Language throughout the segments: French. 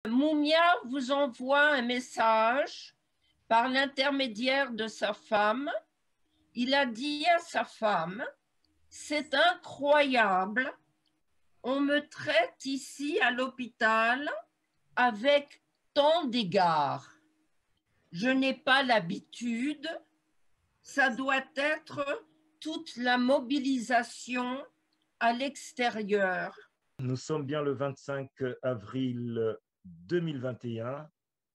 Moumia vous envoie un message par l'intermédiaire de sa femme. Il a dit à sa femme: c'est incroyable, on me traite ici à l'hôpital avec tant d'égards. Je n'ai pas l'habitude, ça doit être toute la mobilisation à l'extérieur. Nous sommes bien le 25 avril 2021.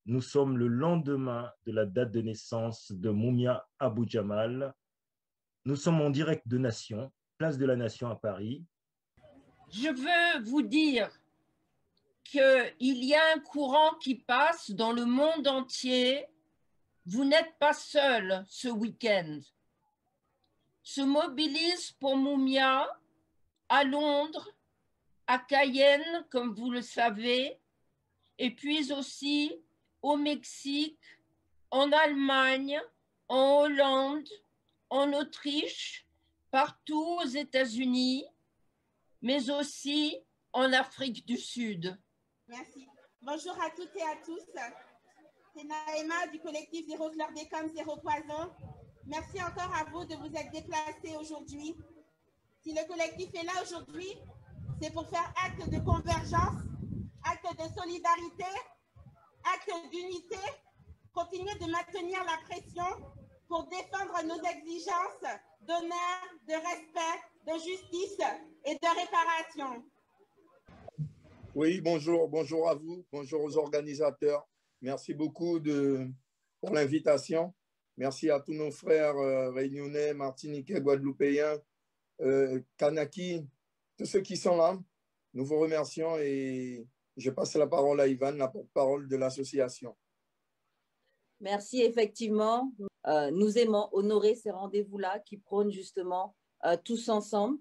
Nous sommes le lendemain de la date de naissance de Mumia Abu Jamal. Nous sommes en direct de Nation, place de la Nation à Paris. Je veux vous dire qu'il y a un courant qui passe dans le monde entier. Vous n'êtes pas seul ce week-end. Se mobilise pour Mumia à Londres, à Cayenne, comme vous le savez, et puis aussi au Mexique, en Allemagne, en Hollande, en Autriche, partout aux États-Unis, mais aussi en Afrique du Sud. Merci. Bonjour à toutes et à tous. C'est Naïma du collectif Zéro Chlordécone, Zéro Poison. Merci encore à vous de vous être déplacés aujourd'hui. Si le collectif est là aujourd'hui, c'est pour faire acte de convergence, acte de solidarité, acte d'unité, continuer de maintenir la pression pour défendre nos exigences d'honneur, de respect, de justice et de réparation. Oui, bonjour à vous, bonjour aux organisateurs. Merci beaucoup pour l'invitation. Merci à tous nos frères réunionnais, martiniquais, guadeloupéens, Kanaki, tous ceux qui sont là. Nous vous remercions et je passe la parole à Ivan, la porte-parole de l'association. Merci, effectivement. Nous aimons honorer ces rendez-vous-là qui prônent justement tous ensemble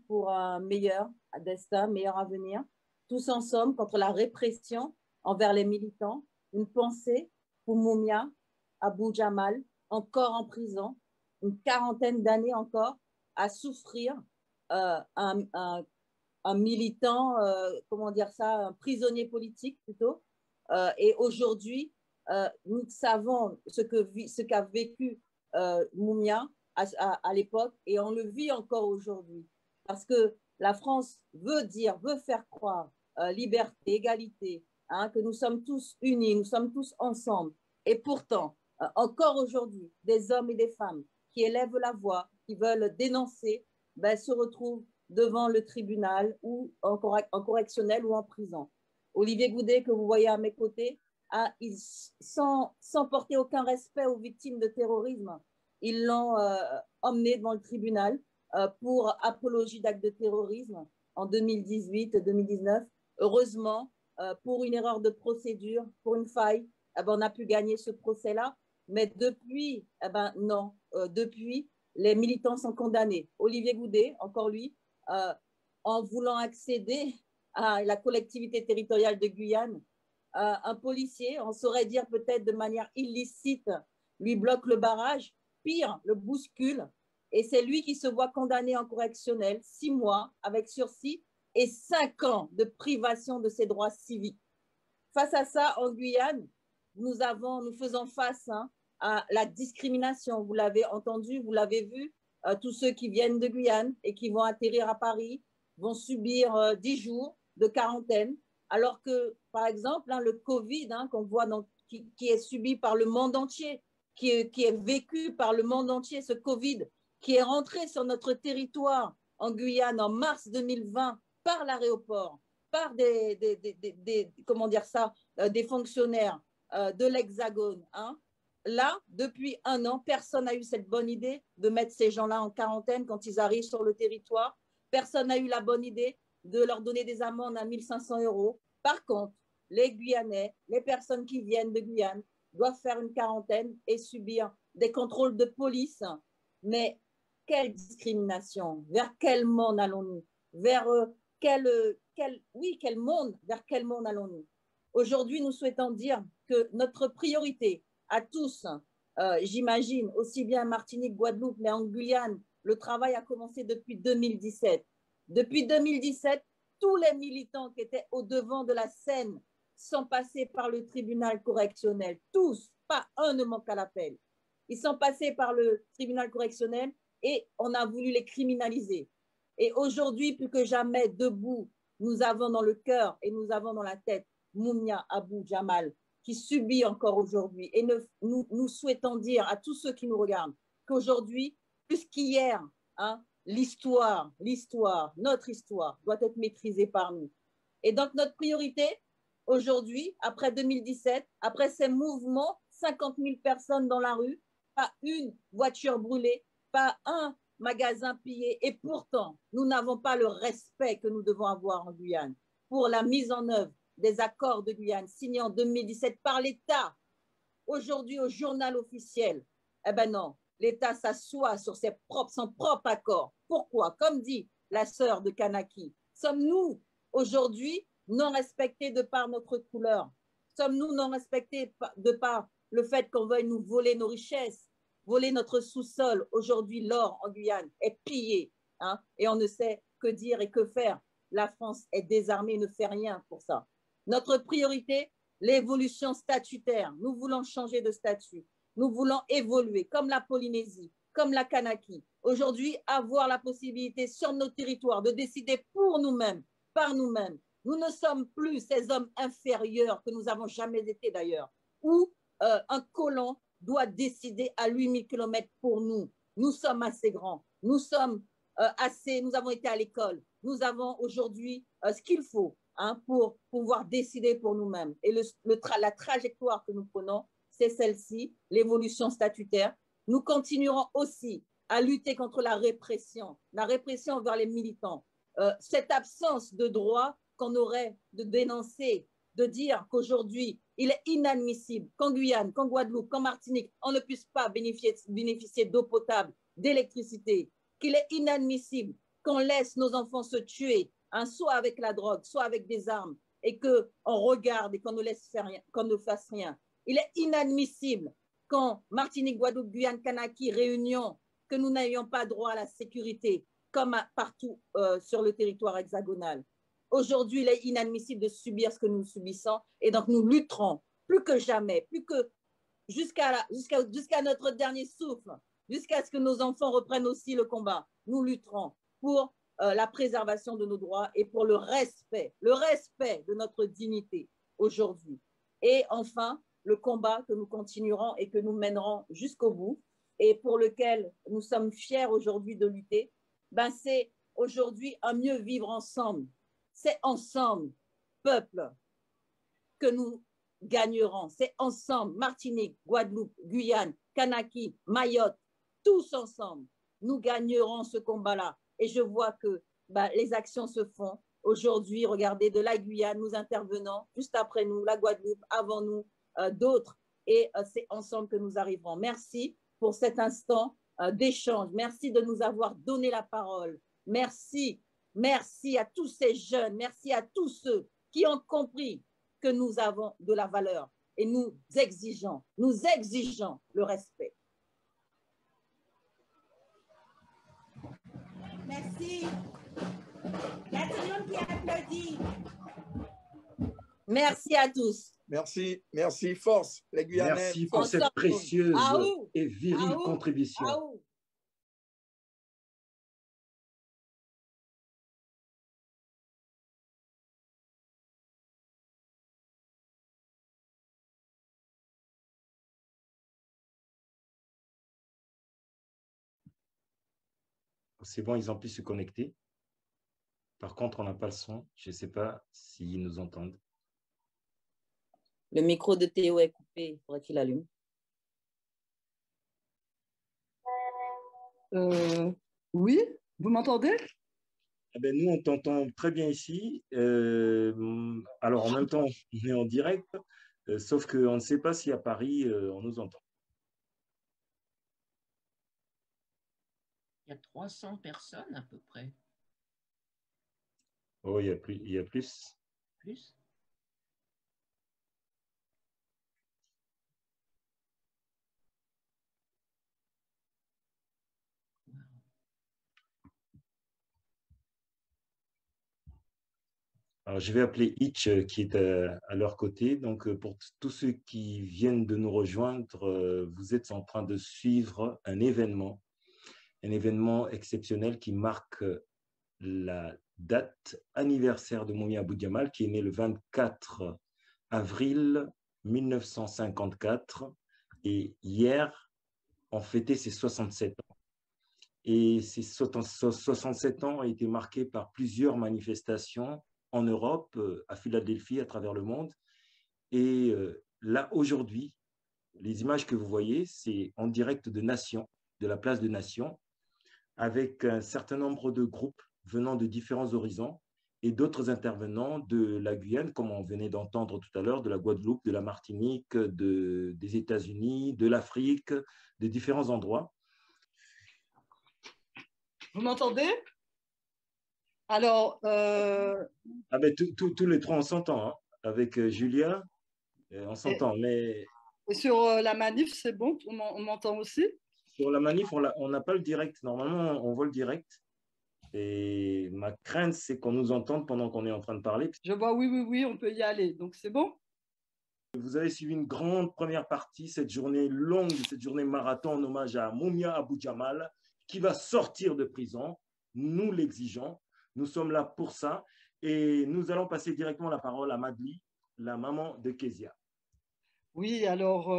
pour un meilleur destin, meilleur avenir, tous ensemble contre la répression envers les militants, une pensée pour Mumia Abu Jamal, encore en prison, une quarantaine d'années encore à souffrir, un militant, comment dire ça, un prisonnier politique plutôt. Et aujourd'hui, nous savons ce qu'a vécu Mumia à l'époque et on le vit encore aujourd'hui. Parce que la France veut faire croire liberté, égalité, hein, que nous sommes tous unis, nous sommes tous ensemble. Et pourtant, encore aujourd'hui, des hommes et des femmes qui élèvent la voix, qui veulent dénoncer, se retrouvent devant le tribunal ou en correctionnel ou en prison. Olivier Goudet, que vous voyez à mes côtés, sans porter aucun respect aux victimes de terrorisme, ils l'ont emmené devant le tribunal pour apologie d'actes de terrorisme en 2018-2019. Heureusement, pour une erreur de procédure, pour une faille, on a pu gagner ce procès-là. Mais depuis, non, depuis, les militants sont condamnés. Olivier Goudet, encore lui, en voulant accéder à la collectivité territoriale de Guyane, un policier, on saurait dire peut-être de manière illicite, lui bloque le barrage, pire, le bouscule, et c'est lui qui se voit condamné en correctionnel, 6 mois avec sursis et 5 ans de privation de ses droits civiques. Face à ça, en Guyane, nous faisons face à la discrimination. Vous l'avez entendu, vous l'avez vu, tous ceux qui viennent de Guyane et qui vont atterrir à Paris vont subir 10 jours de quarantaine, alors que, par exemple, le Covid qu'on voit qui est subi par le monde entier, qui est vécu par le monde entier, ce Covid, qui est rentré sur notre territoire en Guyane en mars 2020 par l'aéroport, par comment dire ça, des fonctionnaires de l'Hexagone. Là, depuis 1 an, personne n'a eu cette bonne idée de mettre ces gens-là en quarantaine quand ils arrivent sur le territoire. Personne n'a eu la bonne idée de leur donner des amendes à 1 500 €. Par contre, les Guyanais, les personnes qui viennent de Guyane, doivent faire une quarantaine et subir des contrôles de police. Mais quelle discrimination! Vers quel monde allons-nous? Vers quel monde? Vers quel monde allons-nous? Aujourd'hui, nous souhaitons dire que notre priorité à tous, j'imagine, aussi bien Martinique, Guadeloupe, mais en Guyane, le travail a commencé depuis 2017. Depuis 2017, tous les militants qui étaient au devant de la scène sont passés par le tribunal correctionnel. Tous, pas un ne manque à l'appel. Ils sont passés par le tribunal correctionnel et on a voulu les criminaliser. Et aujourd'hui, plus que jamais, debout, nous avons dans le cœur et nous avons dans la tête Mumia Abu Jamal, qui subit encore aujourd'hui. Et nous souhaitons dire à tous ceux qui nous regardent qu'aujourd'hui, plus qu'hier, hein, notre histoire doit être maîtrisée par nous. Et donc, notre priorité, aujourd'hui, après 2017, après ces mouvements, 50 000 personnes dans la rue, pas une voiture brûlée, pas un magasin pillé. Et pourtant, nous n'avons pas le respect que nous devons avoir en Guyane pour la mise en œuvre des accords de Guyane signés en 2017 par l'État. Aujourd'hui, au journal officiel, eh ben non, l'État s'assoit sur son propre accord. Pourquoi? Comme dit la sœur de Kanaki, sommes-nous aujourd'hui non respectés de par notre couleur? Sommes-nous non respectés de par le fait qu'on veuille nous voler nos richesses, voler notre sous-sol? Aujourd'hui, l'or en Guyane est pillé, hein, et on ne sait que dire et que faire. La France est désarmée, ne fait rien pour ça. Notre priorité, l'évolution statutaire. Nous voulons changer de statut. Nous voulons évoluer comme la Polynésie, comme la Kanaki. Aujourd'hui, avoir la possibilité sur nos territoires de décider pour nous-mêmes, par nous-mêmes. Nous ne sommes plus ces hommes inférieurs que nous n'avons jamais été d'ailleurs, où un colon doit décider à 8000 km pour nous. Nous sommes assez grands. Nous sommes nous avons été à l'école. Nous avons aujourd'hui ce qu'il faut, hein, pour pouvoir décider pour nous-mêmes. Et la trajectoire que nous prenons, c'est celle-ci, l'évolution statutaire. Nous continuerons aussi à lutter contre la répression envers les militants. Cette absence de droit qu'on aurait de dénoncer, de dire qu'aujourd'hui, il est inadmissible qu'en Guyane, qu'en Guadeloupe, qu'en Martinique, on ne puisse pas bénéficier d'eau potable, d'électricité, qu'il est inadmissible qu'on laisse nos enfants se tuer, hein, soit avec la drogue, soit avec des armes, et qu'on regarde et qu'on ne laisse faire rien, qu'on ne fasse rien. Il est inadmissible qu'en Martinique, Guadeloupe, Guyane, Kanaki, Réunion, que nous n'ayons pas droit à la sécurité, comme partout sur le territoire hexagonal. Aujourd'hui, il est inadmissible de subir ce que nous subissons, et donc nous lutterons plus que jamais, plus que jusqu'à notre dernier souffle, jusqu'à ce que nos enfants reprennent aussi le combat. Nous lutterons pour la préservation de nos droits et pour le respect de notre dignité aujourd'hui. Et enfin, le combat que nous continuerons et que nous mènerons jusqu'au bout et pour lequel nous sommes fiers aujourd'hui de lutter, ben c'est aujourd'hui un mieux vivre ensemble. C'est ensemble, peuple, que nous gagnerons. C'est ensemble, Martinique, Guadeloupe, Guyane, Kanaki, Mayotte, tous ensemble, nous gagnerons ce combat-là. Et je vois que les actions se font. Aujourd'hui, regardez, de la Guyane, nous intervenons, juste après nous, la Guadeloupe, avant nous, d'autres. Et c'est ensemble que nous arriverons. Merci pour cet instant d'échange. Merci de nous avoir donné la parole. Merci. Merci à tous ces jeunes. Merci à tous ceux qui ont compris que nous avons de la valeur. Et nous exigeons le respect. Merci. Il y a tout le monde qui applaudit. Merci à tous. Merci, merci. Force, les Guyanais. Merci pour cette précieuse et virile contribution. C'est bon, ils ont pu se connecter. Par contre, on n'a pas le son. Je ne sais pas s'ils nous entendent. Le micro de Théo est coupé. Il faudrait qu'il allume. Oui, vous m'entendez? Eh bien, nous, on t'entend très bien ici. Alors, en même temps, on est en direct, sauf qu'on ne sait pas si à Paris, on nous entend. Il y a 300 personnes à peu près. Oh, il y a plus. Plus? Alors, je vais appeler Itch qui est à leur côté. Donc, pour tous ceux qui viennent de nous rejoindre, vous êtes en train de suivre un événement exceptionnel qui marque la date anniversaire de Mumia Abu-Jamal, qui est né le 24 avril 1954. Et hier, on fêtait ses 67 ans. Et ces 67 ans ont été marqués par plusieurs manifestations en Europe, à Philadelphie, à travers le monde. Et là, aujourd'hui, les images que vous voyez, c'est en direct de Nation, de la place de Nation, avec un certain nombre de groupes venant de différents horizons et d'autres intervenants de la Guyane, comme on venait d'entendre tout à l'heure, de la Guadeloupe, de la Martinique, des États-Unis, de l'Afrique, de différents endroits. Vous m'entendez? Alors, Ah ben, tous les trois, on s'entend. Hein. Avec Julia, on s'entend. Mais et sur la manif, c'est bon? On m'entend aussi? sur la manif, on n'a pas le direct. Normalement, on voit le direct. Et ma crainte, c'est qu'on nous entende pendant qu'on est en train de parler. Je vois, oui, on peut y aller. Donc, c'est bon? Vous avez suivi une grande première partie, cette journée longue, cette journée marathon en hommage à Mumia Abu-Jamal, qui va sortir de prison. Nous l'exigeons. Nous sommes là pour ça. Et nous allons passer directement la parole à Madly, la maman de Kezia. Oui, alors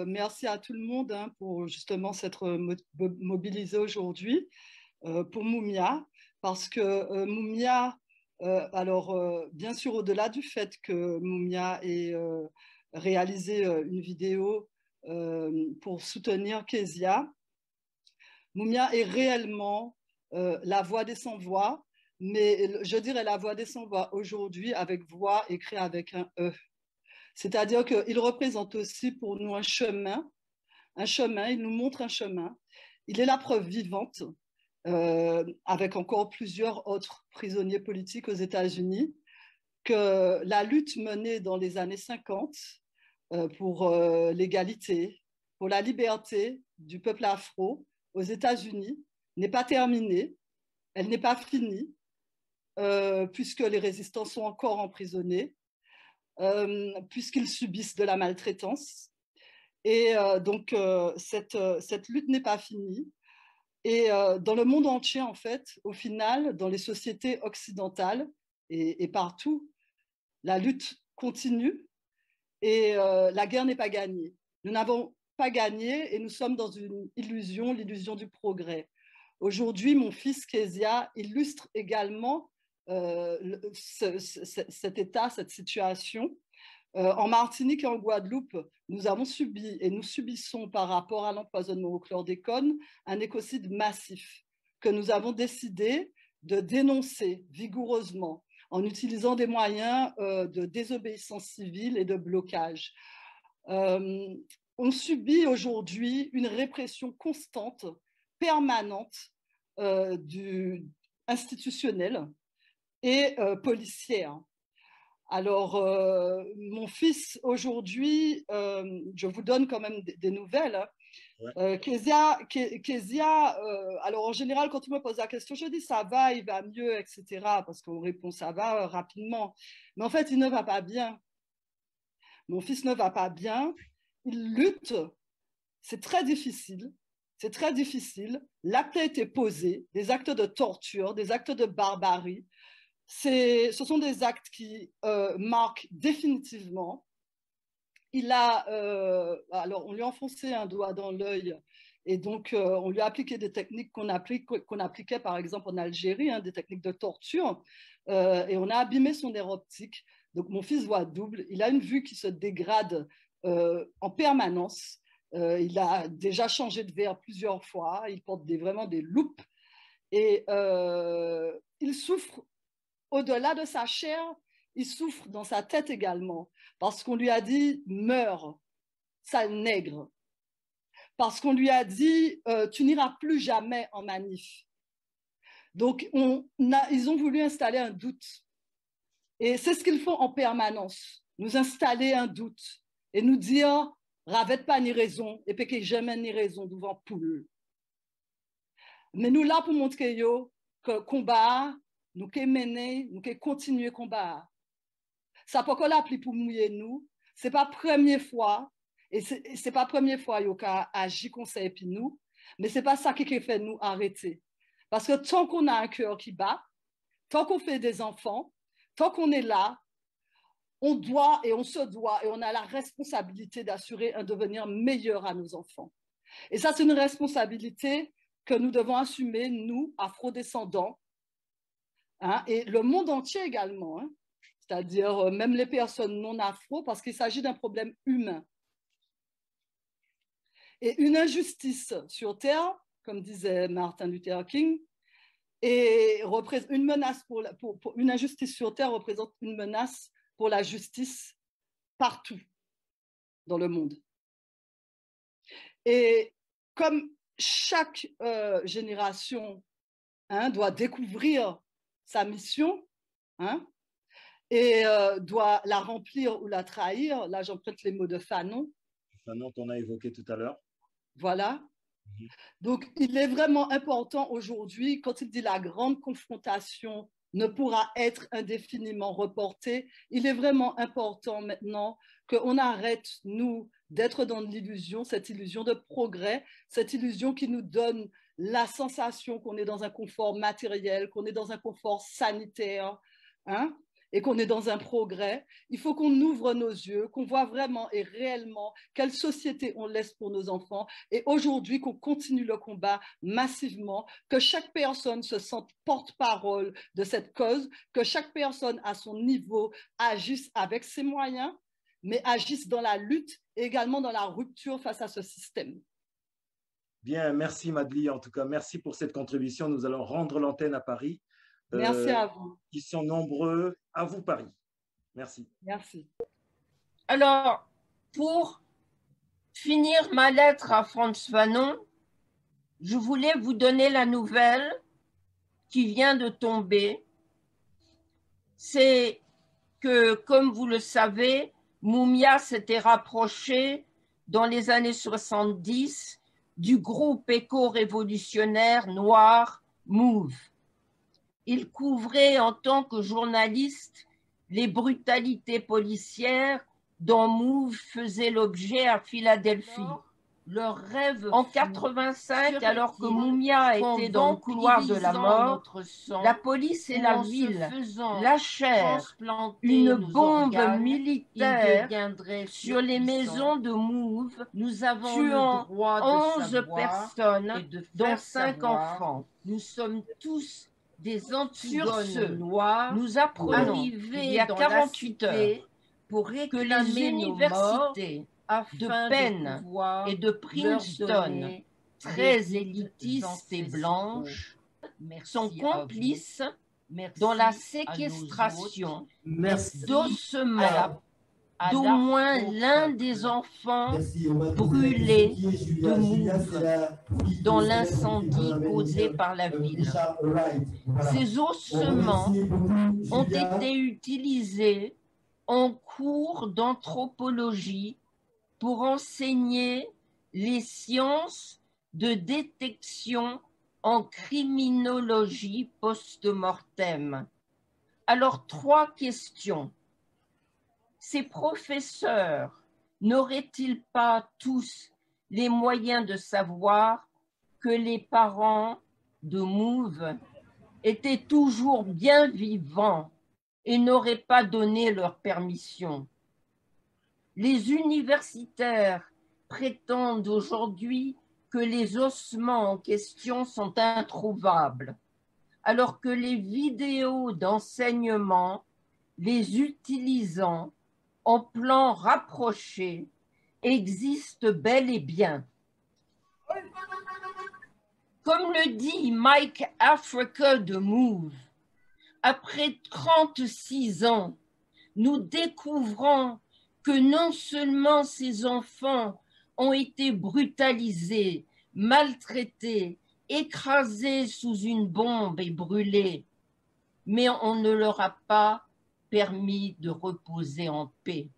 merci à tout le monde pour justement s'être mobilisé aujourd'hui pour Mumia, parce que Mumia, bien sûr, au-delà du fait que Mumia ait réalisé une vidéo pour soutenir Kezia, Mumia est réellement la voix des sans-voix, mais je dirais la voix des sans-voix aujourd'hui avec voix écrit avec un E. C'est-à-dire qu'il représente aussi pour nous un chemin, il nous montre un chemin. Il est la preuve vivante, avec encore plusieurs autres prisonniers politiques aux États-Unis, que la lutte menée dans les années 50 pour l'égalité, pour la liberté du peuple afro aux États-Unis n'est pas terminée, elle n'est pas finie, puisque les résistants sont encore emprisonnés, puisqu'ils subissent de la maltraitance. Et donc, cette lutte n'est pas finie. Et dans le monde entier, en fait, au final, dans les sociétés occidentales et partout, la lutte continue et la guerre n'est pas gagnée. Nous n'avons pas gagné et nous sommes dans une illusion, l'illusion du progrès. Aujourd'hui, mon fils Kezia illustre également cet état, cette situation. En Martinique et en Guadeloupe, nous avons subi et nous subissons par rapport à l'empoisonnement au chlordécone un écocide massif que nous avons décidé de dénoncer vigoureusement en utilisant des moyens de désobéissance civile et de blocage. On subit aujourd'hui une répression constante, permanente, institutionnelle et policière. Alors, mon fils, aujourd'hui, je vous donne quand même des nouvelles. Ouais. Kezia, alors en général, quand tu me poses la question, je dis ça va, il va mieux, etc. Parce qu'on répond ça va rapidement. Mais en fait, il ne va pas bien. Mon fils ne va pas bien. Il lutte. C'est très difficile. C'est très difficile. L'acte a été posé, des actes de torture, des actes de barbarie. Ce sont des actes qui marquent définitivement. Alors on lui a enfoncé un doigt dans l'œil et donc on lui a appliqué des techniques qu'on appliquait par exemple en Algérie, des techniques de torture, et on a abîmé son nerf optique. Donc mon fils voit double, il a une vue qui se dégrade en permanence. Il a déjà changé de verre plusieurs fois, il porte vraiment des loupes et il souffre. Au-delà de sa chair, il souffre dans sa tête également, parce qu'on lui a dit « meurs, sale nègre », parce qu'on lui a dit « tu n'iras plus jamais en manif ». Donc, ils ont voulu installer un doute. Et c'est ce qu'ils font en permanence, nous installer un doute et nous dire « ravette pas ni raison, et puis que jamais ni raison devant poule ». Mais nous là pour montrer que combat, nous qui mener, nous qui continuer combat. Ça peut qu'on l'appelle pour mouiller nous. C'est pas première fois, et c'est pas première fois qu'il a agi comme ça et puis nous, mais c'est pas ça qui fait nous arrêter. Parce que tant qu'on a un cœur qui bat, tant qu'on fait des enfants, tant qu'on est là, on doit et on se doit et on a la responsabilité d'assurer un devenir meilleur à nos enfants. Et ça, c'est une responsabilité que nous devons assumer, nous, afrodescendants, hein, et le monde entier également, hein, c'est-à-dire même les personnes non afro, parce qu'il s'agit d'un problème humain. Et une injustice sur Terre, comme disait Martin Luther King, et une menace une injustice sur Terre représente une menace pour la justice partout dans le monde. Et comme chaque génération, hein, doit découvrir sa mission, hein, et doit la remplir ou la trahir, là j'emprunte les mots de Fanon. Fanon qu'on a évoqué tout à l'heure. Voilà. Donc, il est vraiment important aujourd'hui, quand il dit la grande confrontation ne pourra être indéfiniment reportée, il est vraiment important maintenant qu'on arrête, nous, d'être dans l'illusion, cette illusion de progrès, cette illusion qui nous donne la sensation qu'on est dans un confort matériel, qu'on est dans un confort sanitaire, hein, et qu'on est dans un progrès. Il faut qu'on ouvre nos yeux, qu'on voit vraiment et réellement quelle société on laisse pour nos enfants et aujourd'hui qu'on continue le combat massivement, que chaque personne se sente porte-parole de cette cause, que chaque personne à son niveau agisse avec ses moyens, mais agisse dans la lutte et également dans la rupture face à ce système. Bien, merci Madly. En tout cas, merci pour cette contribution. Nous allons rendre l'antenne à Paris. Merci à vous. Qui sont nombreux. À vous, Paris. Merci. Merci. Alors, pour finir ma lettre à Frantz Fanon, je voulais vous donner la nouvelle qui vient de tomber. C'est que, comme vous le savez, Mumia s'était rapproché dans les années 70 du groupe éco-révolutionnaire noir MOVE. Il couvrait en tant que journaliste les brutalités policières dont MOVE faisait l'objet à Philadelphie. Leur rêve en 85, alors que Mumia était dans le couloir de la mort, la police et la ville lâchèrent une bombe militaire sur les maisons de MOVE, tuant 11 personnes, dont 5 enfants. Nous sommes tous des Antigones noirs. Nous apprenons il y a 48 heures pour que les universités de Penn et de Princeton, très élitistes et blanches, sont complices dans la séquestration d'ossements d'au moins l'un des enfants brûlés de MOVE dans l'incendie causé par la ville. Ces ossements ont été utilisés en cours d'anthropologie pour enseigner les sciences de détection en criminologie post-mortem. Alors, 3 questions. Ces professeurs n'auraient-ils pas tous les moyens de savoir que les parents de MOVE étaient toujours bien vivants et n'auraient pas donné leur permission? Les universitaires prétendent aujourd'hui que les ossements en question sont introuvables, alors que les vidéos d'enseignement les utilisant en plan rapproché existent bel et bien. Comme le dit Mike Africa de MOVE, après 36 ans, nous découvrons que non seulement ces enfants ont été brutalisés, maltraités, écrasés sous une bombe et brûlés, mais on ne leur a pas permis de reposer en paix.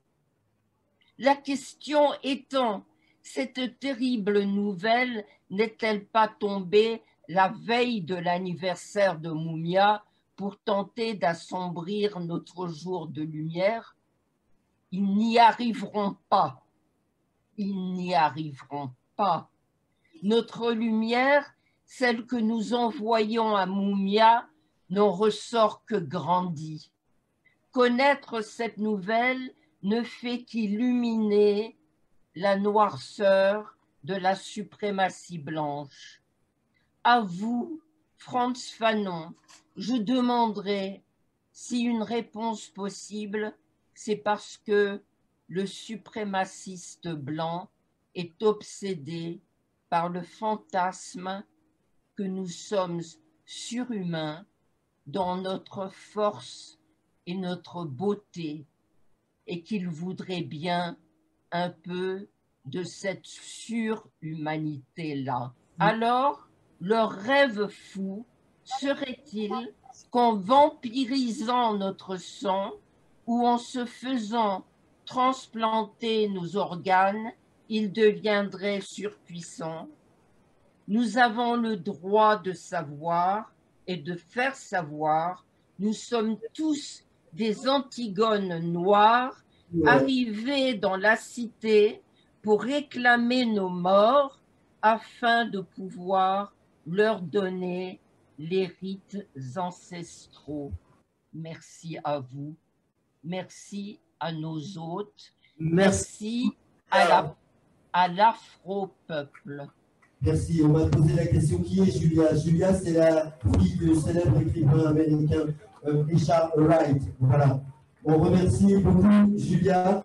La question étant, cette terrible nouvelle n'est-elle pas tombée la veille de l'anniversaire de Mumia pour tenter d'assombrir notre jour de lumière? Ils n'y arriveront pas. Ils n'y arriveront pas. Notre lumière, celle que nous envoyons à Mumia, n'en ressort que grandie. Connaître cette nouvelle ne fait qu'illuminer la noirceur de la suprématie blanche. À vous, Frantz Fanon, je demanderai si une réponse possible, c'est parce que le suprémaciste blanc est obsédé par le fantasme que nous sommes surhumains dans notre force et notre beauté, et qu'il voudrait bien un peu de cette surhumanité-là. Alors, leur rêve fou serait-il qu'en vampirisant notre sang ou en se faisant transplanter nos organes, ils deviendraient surpuissants? Nous avons le droit de savoir et de faire savoir. Nous sommes tous des Antigones noires arrivées dans la cité pour réclamer nos morts afin de pouvoir leur donner les rites ancestraux. Merci à vous. Merci à nos hôtes. Merci à l'Afro-peuple. Merci. On va te poser la question, qui est Julia? Julia, c'est la fille du célèbre écrivain américain Richard Wright. Voilà. On remercie beaucoup Julia.